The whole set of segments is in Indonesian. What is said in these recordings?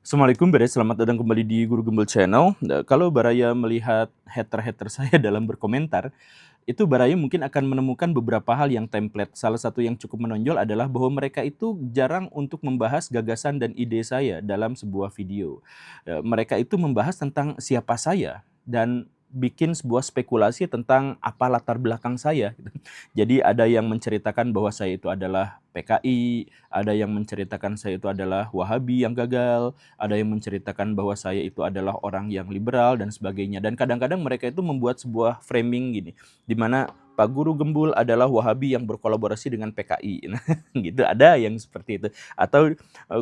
Assalamualaikum Bere, selamat datang kembali di Guru Gembel Channel. Kalau Baraya melihat hater-hater saya dalam berkomentar, itu Baraya mungkin akan menemukan beberapa hal yang template. Salah satu yang cukup menonjol adalah bahwa mereka itu jarang untuk membahas gagasan dan ide saya dalam sebuah video. Mereka itu membahas tentang siapa saya dan bikin sebuah spekulasi tentang apa latar belakang saya. Jadi ada yang menceritakan bahwa saya itu adalah PKI, ada yang menceritakan saya itu adalah Wahabi yang gagal, ada yang menceritakan bahwa saya itu adalah orang yang liberal dan sebagainya. Dan kadang-kadang mereka itu membuat sebuah framing gini, di mana Pak Guru Gembul adalah Wahabi yang berkolaborasi dengan PKI. Nah, gitu ada yang seperti itu, atau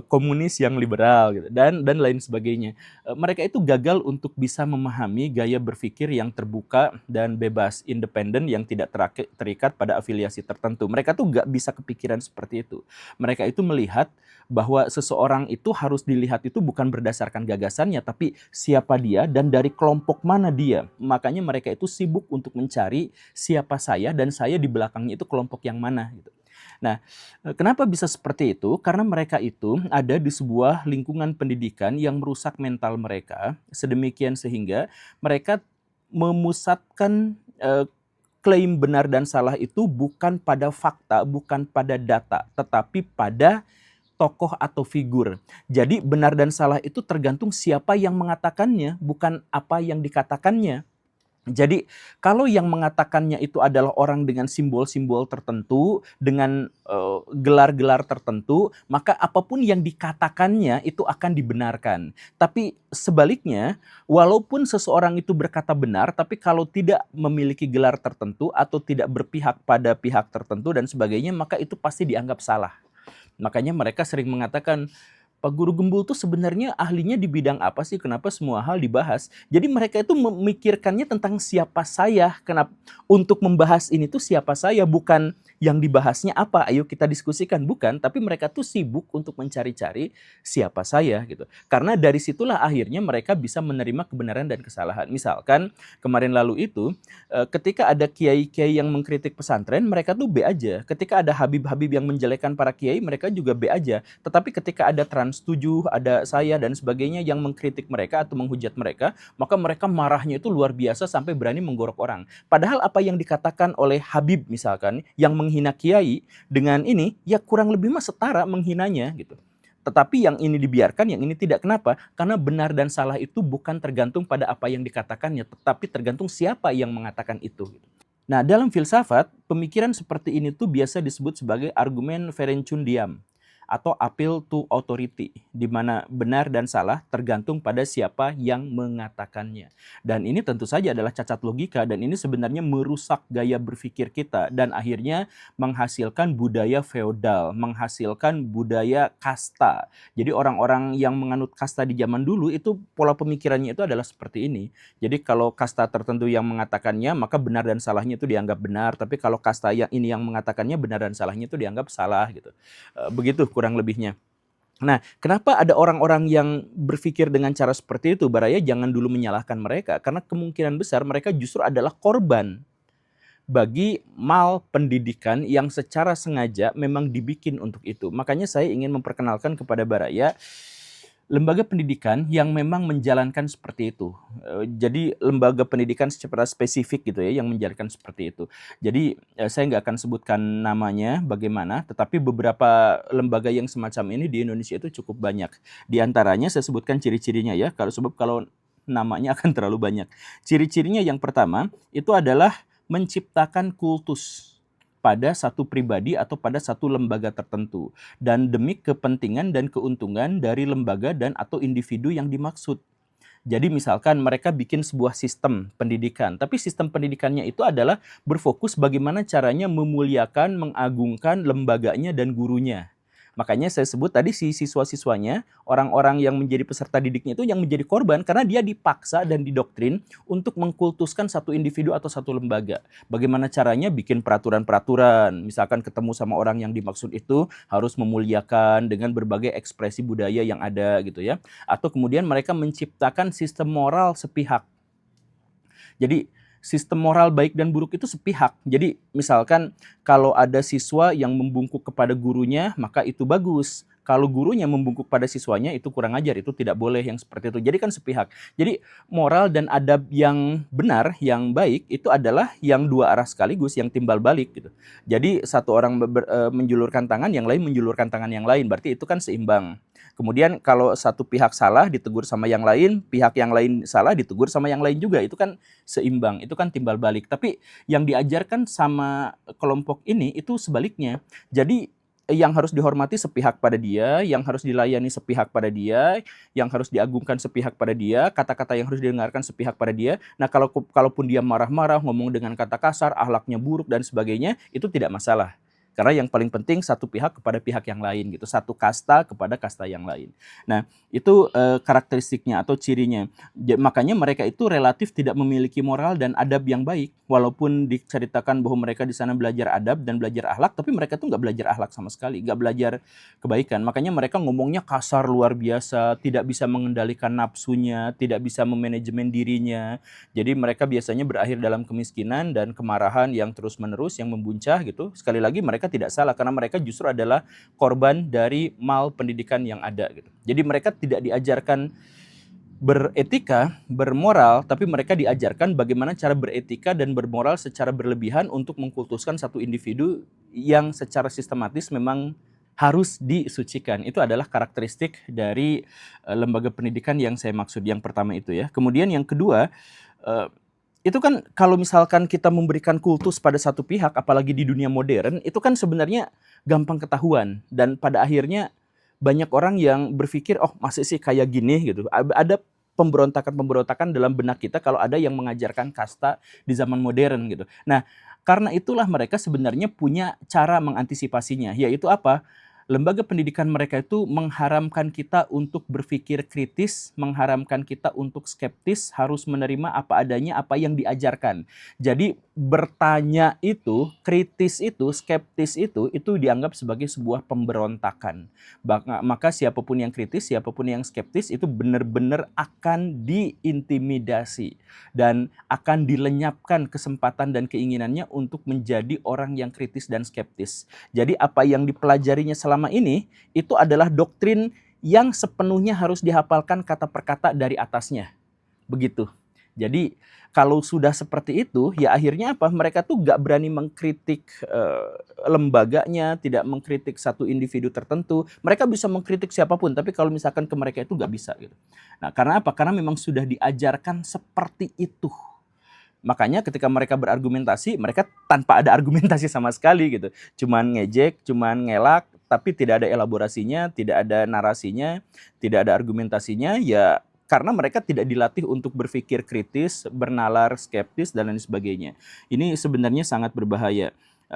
komunis yang liberal gitu, dan lain sebagainya. Mereka itu gagal untuk bisa memahami gaya berpikir yang terbuka dan bebas, independen yang tidak terikat pada afiliasi tertentu. Mereka tuh gak bisa kepikiran seperti itu. Mereka itu melihat bahwa seseorang itu harus dilihat itu bukan berdasarkan gagasannya, tapi siapa dia dan dari kelompok mana dia. Makanya mereka itu sibuk untuk mencari siapa saya dan saya di belakangnya itu kelompok yang mana gitu. Nah, kenapa bisa seperti itu? Karena mereka itu ada di sebuah lingkungan pendidikan yang merusak mental mereka sedemikian sehingga mereka memusatkan klaim benar dan salah itu bukan pada fakta, bukan pada data, tetapi pada tokoh atau figur. Jadi benar dan salah itu tergantung siapa yang mengatakannya, bukan apa yang dikatakannya. Jadi kalau yang mengatakannya itu adalah orang dengan simbol-simbol tertentu, dengan gelar-gelar tertentu, maka apapun yang dikatakannya itu akan dibenarkan. Tapi sebaliknya, walaupun seseorang itu berkata benar, tapi kalau tidak memiliki gelar tertentu atau tidak berpihak pada pihak tertentu dan sebagainya, maka itu pasti dianggap salah. Makanya mereka sering mengatakan, Pak Guru Gembul tuh sebenarnya ahlinya di bidang apa sih? Kenapa semua hal dibahas? Jadi mereka itu memikirkannya tentang siapa saya. Kenapa untuk membahas ini tuh siapa saya, bukan yang dibahasnya apa. Ayo kita diskusikan, bukan. Tapi mereka tuh sibuk untuk mencari-cari siapa saya gitu. Karena dari situlah akhirnya mereka bisa menerima kebenaran dan kesalahan. Misalkan kemarin lalu itu ketika ada kiai-kiai yang mengkritik pesantren, mereka tuh B aja. Ketika ada habib-habib yang menjelekkan para kiai, mereka juga B aja. Tetapi ketika ada Trans 7, ada saya dan sebagainya yang mengkritik mereka atau menghujat mereka, maka mereka marahnya itu luar biasa sampai berani menggorok orang. Padahal apa yang dikatakan oleh Habib misalkan yang menghina kiai dengan ini ya kurang lebih mah setara menghinanya gitu. Tetapi yang ini dibiarkan, yang ini tidak. Kenapa? Karena benar dan salah itu bukan tergantung pada apa yang dikatakannya, tetapi tergantung siapa yang mengatakan itu. Nah, dalam filsafat, pemikiran seperti ini tuh biasa disebut sebagai argumen Ferencundian atau appeal to authority, di mana benar dan salah tergantung pada siapa yang mengatakannya. Dan ini tentu saja adalah cacat logika, dan ini sebenarnya merusak gaya berpikir kita, dan akhirnya menghasilkan budaya feodal, menghasilkan budaya kasta. Jadi orang-orang yang menganut kasta di zaman dulu itu pola pemikirannya itu adalah seperti ini. Jadi kalau kasta tertentu yang mengatakannya, maka benar dan salahnya itu dianggap benar, tapi kalau kasta yang ini yang mengatakannya, benar dan salahnya itu dianggap salah gitu. Begitu kurang lebihnya. Nah, kenapa ada orang-orang yang berpikir dengan cara seperti itu? Baraya jangan dulu menyalahkan mereka, karena kemungkinan besar mereka justru adalah korban bagi mal pendidikan yang secara sengaja memang dibikin untuk itu. Makanya saya ingin memperkenalkan kepada Baraya lembaga pendidikan yang memang menjalankan seperti itu. Jadi lembaga pendidikan secara spesifik gitu ya yang menjalankan seperti itu. Jadi saya nggak akan sebutkan namanya bagaimana, tetapi beberapa lembaga yang semacam ini di Indonesia itu cukup banyak. Di antaranya saya sebutkan ciri-cirinya ya, kalau namanya akan terlalu banyak. Ciri-cirinya yang pertama itu adalah menciptakan kultus pada satu pribadi atau pada satu lembaga tertentu dan demi kepentingan dan keuntungan dari lembaga dan atau individu yang dimaksud. Jadi misalkan mereka bikin sebuah sistem pendidikan, tapi sistem pendidikannya itu adalah berfokus bagaimana caranya memuliakan, mengagungkan lembaganya dan gurunya. Makanya saya sebut tadi si siswa-siswanya, orang-orang yang menjadi peserta didiknya itu yang menjadi korban karena dia dipaksa dan didoktrin untuk mengkultuskan satu individu atau satu lembaga. Bagaimana caranya bikin peraturan-peraturan, misalkan ketemu sama orang yang dimaksud itu harus memuliakan dengan berbagai ekspresi budaya yang ada gitu ya. Atau kemudian mereka menciptakan sistem moral sepihak. Jadi sistem moral baik dan buruk itu sepihak. Jadi misalkan kalau ada siswa yang membungkuk kepada gurunya, maka itu bagus. Kalau gurunya membungkuk pada siswanya itu kurang ajar, itu tidak boleh yang seperti itu. Jadi kan sepihak. Jadi moral dan adab yang benar, yang baik itu adalah yang dua arah sekaligus, yang timbal balik gitu. Jadi satu orang menjulurkan tangan, yang lain menjulurkan tangan yang lain, berarti itu kan seimbang. Kemudian kalau satu pihak salah ditegur sama yang lain, pihak yang lain salah ditegur sama yang lain juga, itu kan seimbang, itu kan timbal balik. Tapi yang diajarkan sama kelompok ini itu sebaliknya. Jadi yang harus dihormati sepihak pada dia, yang harus dilayani sepihak pada dia, yang harus diagungkan sepihak pada dia, kata-kata yang harus didengarkan sepihak pada dia. Nah, kalaupun dia marah-marah, ngomong dengan kata kasar, akhlaknya buruk dan sebagainya, itu tidak masalah. Karena yang paling penting satu pihak kepada pihak yang lain gitu, satu kasta kepada kasta yang lain. Nah, itu karakteristiknya atau cirinya. Makanya mereka itu relatif tidak memiliki moral dan adab yang baik, walaupun diceritakan bahwa mereka di sana belajar adab dan belajar akhlak, tapi mereka tuh nggak belajar akhlak sama sekali, nggak belajar kebaikan. Makanya mereka ngomongnya kasar luar biasa, tidak bisa mengendalikan nafsunya, tidak bisa memanajemen dirinya. Jadi mereka biasanya berakhir dalam kemiskinan dan kemarahan yang terus-menerus, yang membuncah gitu. Sekali lagi mereka tidak salah karena mereka justru adalah korban dari mal pendidikan yang ada gitu. Jadi mereka tidak diajarkan beretika, bermoral, tapi mereka diajarkan bagaimana cara beretika dan bermoral secara berlebihan untuk mengkultuskan satu individu yang secara sistematis memang harus disucikan. Itu adalah karakteristik dari lembaga pendidikan yang saya maksud. Yang pertama itu ya. Kemudian yang kedua, itu kan kalau misalkan kita memberikan kultus pada satu pihak, apalagi di dunia modern, itu kan sebenarnya gampang ketahuan. Dan pada akhirnya banyak orang yang berpikir, oh masih sih kayak gini gitu. Ada pemberontakan-pemberontakan dalam benak kita kalau ada yang mengajarkan kasta di zaman modern gitu. Nah, karena itulah mereka sebenarnya punya cara mengantisipasinya, yaitu apa? Lembaga pendidikan mereka itu mengharamkan kita untuk berpikir kritis, mengharamkan kita untuk skeptis, harus menerima apa adanya, apa yang diajarkan. Jadi bertanya itu, kritis itu, skeptis itu dianggap sebagai sebuah pemberontakan. Maka siapapun yang kritis, siapapun yang skeptis itu benar-benar akan diintimidasi dan akan dilenyapkan kesempatan dan keinginannya untuk menjadi orang yang kritis dan skeptis. Jadi apa yang dipelajarinya selama ini itu adalah doktrin yang sepenuhnya harus dihafalkan kata per kata dari atasnya. Begitu. Jadi kalau sudah seperti itu, ya akhirnya apa? Mereka tuh gak berani mengkritik lembaganya, tidak mengkritik satu individu tertentu. Mereka bisa mengkritik siapapun, tapi kalau misalkan ke mereka itu gak bisa gitu. Nah, karena apa? Karena memang sudah diajarkan seperti itu. Makanya ketika mereka berargumentasi, mereka tanpa ada argumentasi sama sekali gitu. Cuman ngejek, cuman ngelak, tapi tidak ada elaborasinya, tidak ada narasinya, tidak ada argumentasinya, ya karena mereka tidak dilatih untuk berpikir kritis, bernalar skeptis, dan lain sebagainya. Ini sebenarnya sangat berbahaya.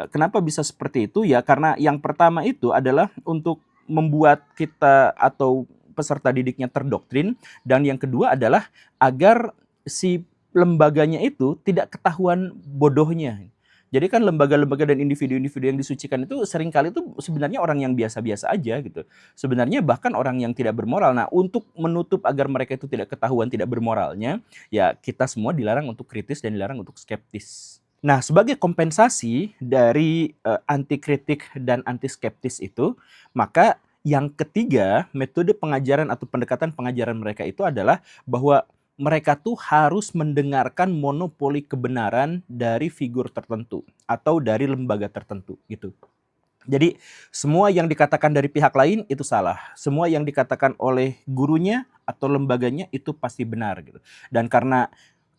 Kenapa bisa seperti itu? Ya karena yang pertama itu adalah untuk membuat kita atau peserta didiknya terdoktrin, dan yang kedua adalah agar si lembaganya itu tidak ketahuan bodohnya. Jadi kan lembaga-lembaga dan individu-individu yang disucikan itu seringkali itu sebenarnya orang yang biasa-biasa aja gitu. Sebenarnya bahkan orang yang tidak bermoral. Nah, untuk menutup agar mereka itu tidak ketahuan tidak bermoralnya, ya kita semua dilarang untuk kritis dan dilarang untuk skeptis. Nah, sebagai kompensasi dari anti kritik dan anti skeptis itu, maka yang ketiga, metode pengajaran atau pendekatan pengajaran mereka itu adalah bahwa mereka tuh harus mendengarkan monopoli kebenaran dari figur tertentu atau dari lembaga tertentu gitu. Jadi semua yang dikatakan dari pihak lain itu salah. Semua yang dikatakan oleh gurunya atau lembaganya itu pasti benar gitu. Dan karena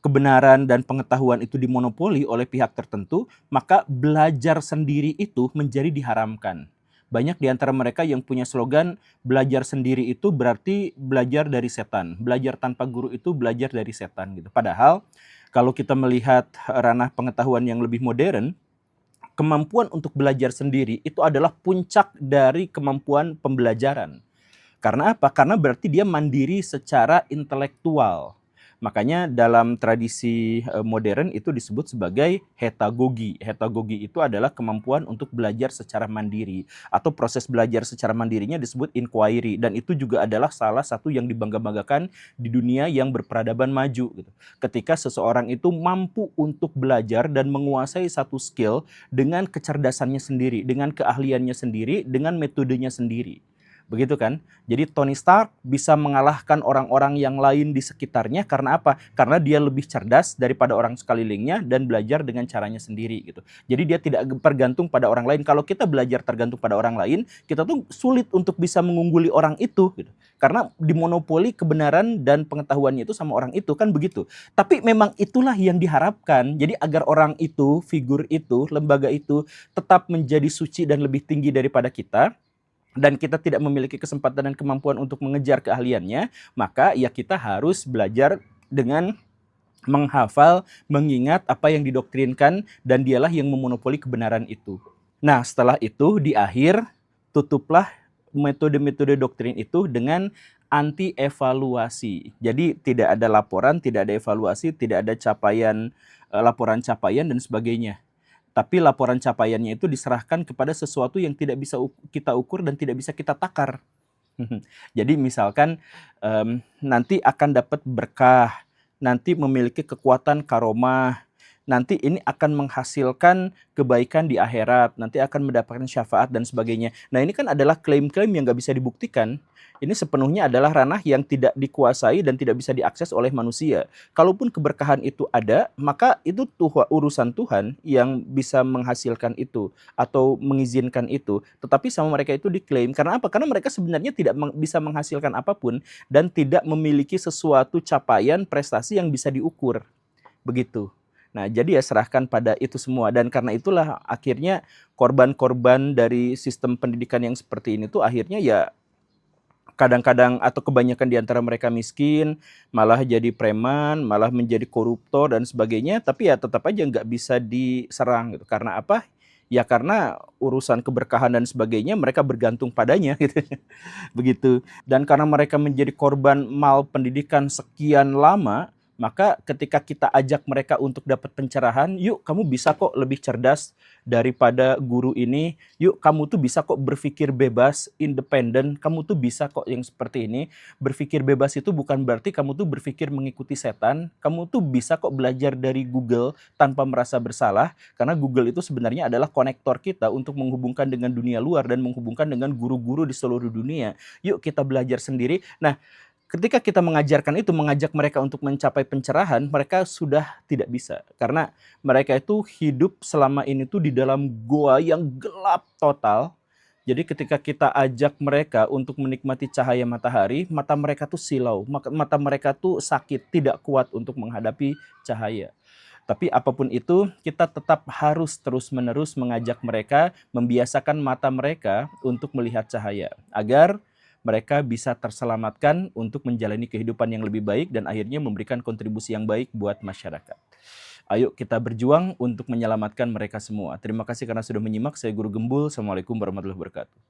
kebenaran dan pengetahuan itu dimonopoli oleh pihak tertentu, maka belajar sendiri itu menjadi diharamkan. Banyak di antara mereka yang punya slogan belajar sendiri itu berarti belajar dari setan. Belajar tanpa guru itu belajar dari setan gitu. Padahal kalau kita melihat ranah pengetahuan yang lebih modern, kemampuan untuk belajar sendiri itu adalah puncak dari kemampuan pembelajaran. Karena apa? Karena berarti dia mandiri secara intelektual. Makanya dalam tradisi modern itu disebut sebagai hetagogi. Hetagogi itu adalah kemampuan untuk belajar secara mandiri. Atau proses belajar secara mandirinya disebut inquiry. Dan itu juga adalah salah satu yang dibangga-banggakan di dunia yang berperadaban maju. Gitu. Ketika seseorang itu mampu untuk belajar dan menguasai satu skill dengan kecerdasannya sendiri, dengan keahliannya sendiri, dengan metodenya sendiri. Begitu kan? Jadi Tony Stark bisa mengalahkan orang-orang yang lain di sekitarnya karena apa? Karena dia lebih cerdas daripada orang sekelilingnya dan belajar dengan caranya sendiri gitu. Jadi dia tidak tergantung pada orang lain. Kalau kita belajar tergantung pada orang lain, kita tuh sulit untuk bisa mengungguli orang itu gitu. Karena dimonopoli kebenaran dan pengetahuannya itu sama orang itu kan begitu. Tapi memang itulah yang diharapkan. Jadi agar orang itu, figur itu, lembaga itu tetap menjadi suci dan lebih tinggi daripada kita, dan kita tidak memiliki kesempatan dan kemampuan untuk mengejar keahliannya, maka ya kita harus belajar dengan menghafal, mengingat apa yang didoktrinkan, dan dialah yang memonopoli kebenaran itu. Nah, setelah itu di akhir, tutuplah metode-metode doktrin itu dengan anti-evaluasi. Jadi tidak ada laporan, tidak ada evaluasi, tidak ada capaian, laporan capaian dan sebagainya. Tapi laporan capaiannya itu diserahkan kepada sesuatu yang tidak bisa kita ukur dan tidak bisa kita takar. Jadi misalkan nanti akan dapat berkah, nanti memiliki kekuatan karomah, nanti ini akan menghasilkan kebaikan di akhirat, nanti akan mendapatkan syafaat dan sebagainya. Nah ini kan adalah klaim-klaim yang nggak bisa dibuktikan. Ini sepenuhnya adalah ranah yang tidak dikuasai dan tidak bisa diakses oleh manusia. Kalaupun keberkahan itu ada, maka itu urusan Tuhan yang bisa menghasilkan itu atau mengizinkan itu. Tetapi sama mereka itu diklaim. Karena apa? Karena mereka sebenarnya tidak bisa menghasilkan apapun dan tidak memiliki sesuatu capaian prestasi yang bisa diukur. Begitu. Nah, jadi ya serahkan pada itu semua. Dan karena itulah akhirnya korban-korban dari sistem pendidikan yang seperti ini tuh akhirnya ya kadang-kadang atau kebanyakan di antara mereka miskin, malah jadi preman, malah menjadi koruptor dan sebagainya, tapi ya tetap aja nggak bisa diserang gitu. Karena apa? Ya karena urusan keberkahan dan sebagainya mereka bergantung padanya gitu. Begitu. Dan karena mereka menjadi korban mal pendidikan sekian lama, maka ketika kita ajak mereka untuk dapat pencerahan, yuk kamu bisa kok lebih cerdas daripada guru ini, yuk kamu tuh bisa kok berpikir bebas, independen, kamu tuh bisa kok yang seperti ini. Berpikir bebas itu bukan berarti kamu tuh berpikir mengikuti setan, kamu tuh bisa kok belajar dari Google tanpa merasa bersalah, karena Google itu sebenarnya adalah konektor kita untuk menghubungkan dengan dunia luar dan menghubungkan dengan guru-guru di seluruh dunia. Yuk kita belajar sendiri. Nah, ketika kita mengajarkan itu, mengajak mereka untuk mencapai pencerahan, mereka sudah tidak bisa. Karena mereka itu hidup selama ini tuh di dalam goa yang gelap total. Jadi ketika kita ajak mereka untuk menikmati cahaya matahari, mata mereka tuh silau, mata mereka tuh sakit, tidak kuat untuk menghadapi cahaya. Tapi apapun itu, kita tetap harus terus-menerus mengajak mereka, membiasakan mata mereka untuk melihat cahaya. Agar mereka bisa terselamatkan untuk menjalani kehidupan yang lebih baik dan akhirnya memberikan kontribusi yang baik buat masyarakat. Ayo kita berjuang untuk menyelamatkan mereka semua. Terima kasih karena sudah menyimak. Saya Guru Gembul. Assalamualaikum warahmatullahi wabarakatuh.